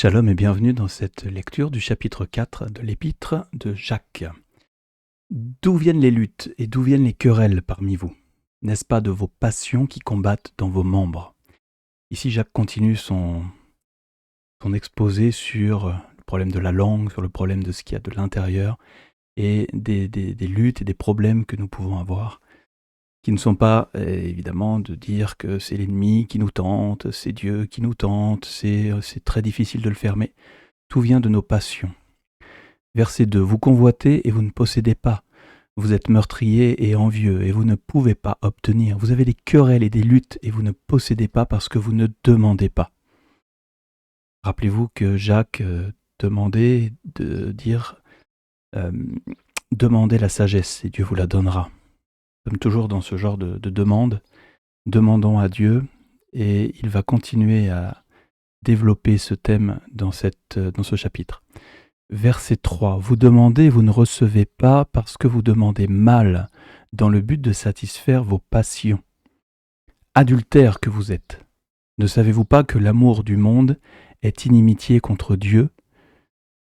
Shalom et bienvenue dans cette lecture du chapitre 4 de l'épître de Jacques. D'où viennent les luttes et d'où viennent les querelles parmi vous? N'est-ce pas de vos passions qui combattent dans vos membres? Ici, Jacques continue son exposé sur le problème de la langue, sur le problème de ce qu'il y a de l'intérieur et des luttes et des problèmes que nous pouvons avoir, qui ne sont pas évidemment de dire que c'est l'ennemi qui nous tente, c'est Dieu qui nous tente, c'est très difficile de le faire, mais tout vient de nos passions. Verset 2. Vous convoitez et vous ne possédez pas. Vous êtes meurtrier et envieux et vous ne pouvez pas obtenir. Vous avez des querelles et des luttes et vous ne possédez pas parce que vous ne demandez pas. Rappelez-vous que Jacques demandait de dire demandez la sagesse et Dieu vous la donnera. Nous sommes toujours dans ce genre de demande. Demandons à Dieu et il va continuer à développer ce thème dans ce chapitre. Verset 3. Vous demandez et vous ne recevez pas parce que vous demandez mal, dans le but de satisfaire vos passions. Adultères que vous êtes. Ne savez-vous pas que l'amour du monde est inimitié contre Dieu?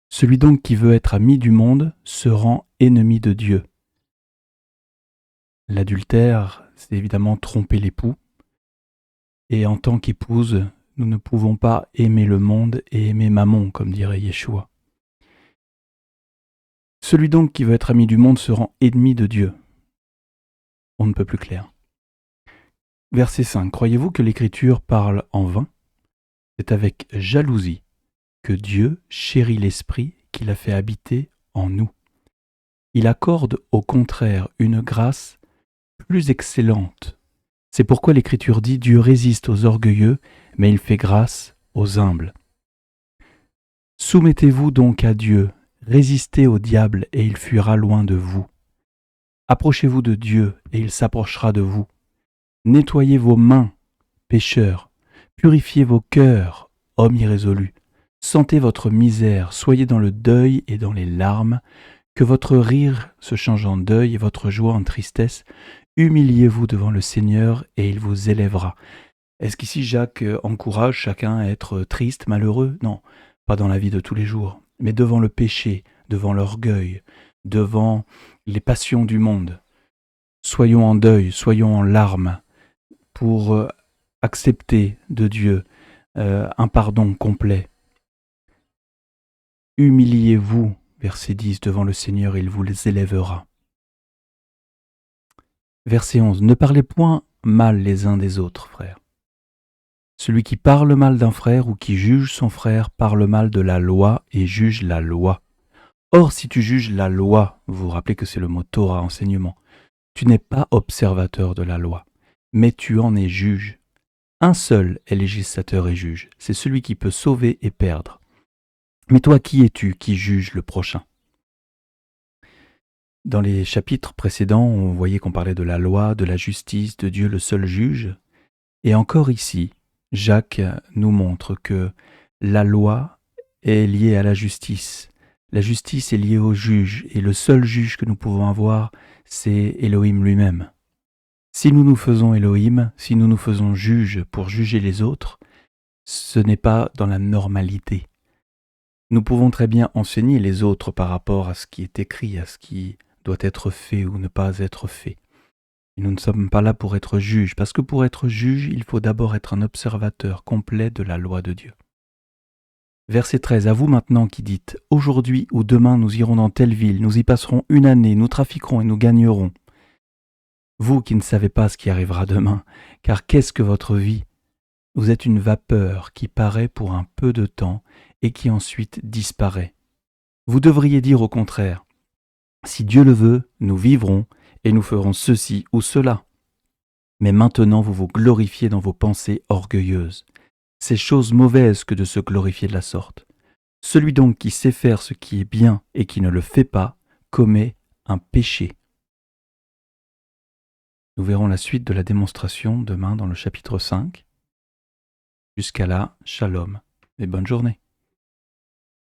Celui donc qui veut être ami du monde se rend ennemi de Dieu. L'adultère, c'est évidemment tromper l'époux. Et en tant qu'épouse, nous ne pouvons pas aimer le monde et aimer Mammon, comme dirait Yeshua. Celui donc qui veut être ami du monde se rend ennemi de Dieu. On ne peut plus clair. Verset 5. Croyez-vous que l'Écriture parle en vain? C'est avec jalousie que Dieu chérit l'Esprit qu'il a fait habiter en nous. Il accorde au contraire une grâce plus excellente. C'est pourquoi l'Écriture dit Dieu résiste aux orgueilleux, mais il fait grâce aux humbles. Soumettez-vous donc à Dieu, résistez au diable et il fuira loin de vous. Approchez-vous de Dieu et il s'approchera de vous. Nettoyez vos mains, pécheurs, purifiez vos cœurs, hommes irrésolus. Sentez votre misère, soyez dans le deuil et dans les larmes, que votre rire se change en deuil et votre joie en tristesse. Humiliez-vous devant le Seigneur et il vous élèvera. Est-ce qu'ici Jacques encourage chacun à être triste, malheureux? Non, pas dans la vie de tous les jours, mais devant le péché, devant l'orgueil, devant les passions du monde. Soyons en deuil, soyons en larmes, pour accepter de Dieu un pardon complet. Humiliez-vous, verset 10, devant le Seigneur, il vous les élèvera. Verset 11, ne parlez point mal les uns des autres, frères. Celui qui parle mal d'un frère ou qui juge son frère parle mal de la loi et juge la loi. Or, si tu juges la loi, vous vous rappelez que c'est le mot Torah, enseignement, tu n'es pas observateur de la loi, mais tu en es juge. Un seul est législateur et juge, c'est celui qui peut sauver et perdre. Mais toi, qui es-tu qui juge le prochain? Dans les chapitres précédents, on voyait qu'on parlait de la loi, de la justice, de Dieu le seul juge. Et encore ici, Jacques nous montre que la loi est liée à la justice. La justice est liée au juge, et le seul juge que nous pouvons avoir, c'est Elohim lui-même. Si nous nous faisons Elohim, si nous nous faisons juge pour juger les autres, ce n'est pas dans la normalité. Nous pouvons très bien enseigner les autres par rapport à ce qui est écrit, à ce qui doit être fait ou ne pas être fait. Et nous ne sommes pas là pour être juges, parce que pour être juge, il faut d'abord être un observateur complet de la loi de Dieu. Verset 13, à vous maintenant qui dites, aujourd'hui ou demain nous irons dans telle ville, nous y passerons une année, nous trafiquerons et nous gagnerons. Vous qui ne savez pas ce qui arrivera demain, car qu'est-ce que votre vie? Vous êtes une vapeur qui paraît pour un peu de temps et qui ensuite disparaît. Vous devriez dire au contraire, si Dieu le veut, nous vivrons et nous ferons ceci ou cela. Mais maintenant vous vous glorifiez dans vos pensées orgueilleuses. C'est chose mauvaise que de se glorifier de la sorte. Celui donc qui sait faire ce qui est bien et qui ne le fait pas, commet un péché. Nous verrons la suite de la démonstration demain dans le chapitre 5. Jusqu'à là, shalom et bonne journée.